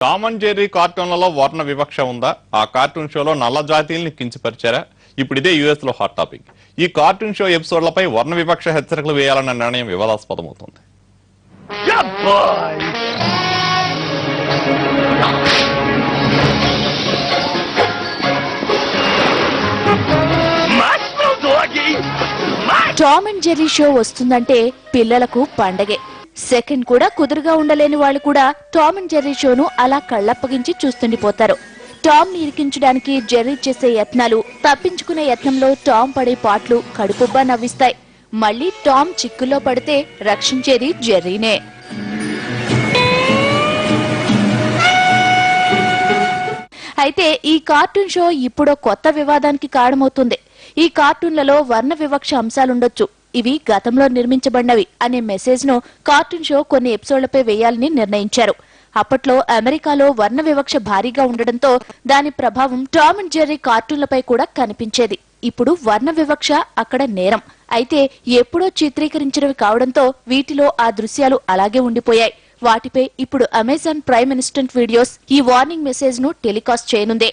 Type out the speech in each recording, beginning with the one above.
Tom and Jerry కార్టూన్లలో వర్ణ వివక్ష ఉందా? ఆ కార్టూన్ షోలో నల్ల జాతీయుల్ని కించపరిచారా? ఇప్పుడు ఇదే యుఎస్ లో హాట్ టాపిక్. ఈ కార్టూన్ షో ఎపిసోడ్లపై వర్ణ వివక్ష హెచ్చరికలు వేయాలన్న నిర్ణయం వివాదాస్పదమవుతోంది. టామ్ అండ్ జెర్రీ షో వస్తుందంటే పిల్లలకు పండగే. సెకండ్ కూడా కుదురుగా ఉండలేని వాళ్ళు కూడా టామ్ అండ్ జెర్రీ షోను అలా కళ్ళప్పగించి చూస్తుండిపోతారు. టామ్ ని ఇరికించడానికి జెర్రీ చేసే యత్నాలు, తప్పించుకునే యత్నంలో టామ్ పడే పాటలు కడుపుబ్బా నవ్విస్తాయి. మళ్లీ టామ్ చిక్కుల్లో పడితే రక్షించేది జెర్రీనే. అయితే ఈ కార్టూన్ షో ఇప్పుడో కొత్త వివాదానికి కారణమవుతుంది. ఈ కార్టూన్లలో వర్ణ వివక్ష అంశాలుండొచ్చు, ఇవి గతంలో నిర్మించబడినవి అనే మెసేజ్ ను కార్టూన్ షో కొన్ని ఎపిసోడ్లపై వేయాలని నిర్ణయించారు. అప్పట్లో అమెరికాలో వర్ణ వివక్ష భారీగా ఉండడంతో దాని ప్రభావం టామ్ అండ్ జెర్రీ కార్టూన్లపై కూడా కనిపించేది. ఇప్పుడు వర్ణ వివక్ష అక్కడ నేరం. అయితే ఎప్పుడో చిత్రీకరించినవి కావడంతో వీటిలో ఆ దృశ్యాలు అలాగే ఉండిపోయాయి. వాటిపై ఇప్పుడు అమెజాన్ ప్రైమ్ ఇన్స్టంట్ వీడియోస్ ఈ వార్నింగ్ మెసేజ్ ను టెలికాస్ట్ చేయనుంది.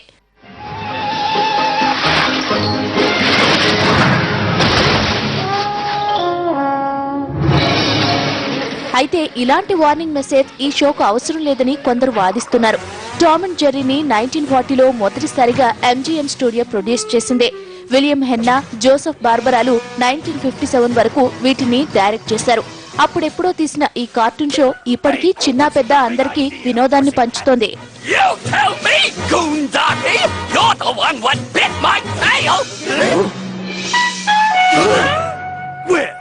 అయితే ఇలాంటి వార్నింగ్ మెసేజ్ ఈ షోకు అవసరం లేదని కొందరు వాదిస్తున్నారు. టామ్ అండ్ జెర్రీని 1940లో మొదటిసారిగా MGM స్టూడియో ప్రొడ్యూస్ చేసింది. విలియం హెన్నా, జోసెఫ్ బార్బరాలు 1957 వరకు వీటిని డైరెక్ట్ చేశారు. అప్పుడెప్పుడో తీసిన ఈ కార్టూన్ షో ఇప్పటికీ చిన్న పెద్ద అందరికీ వినోదాన్ని పంచుతోంది. Where?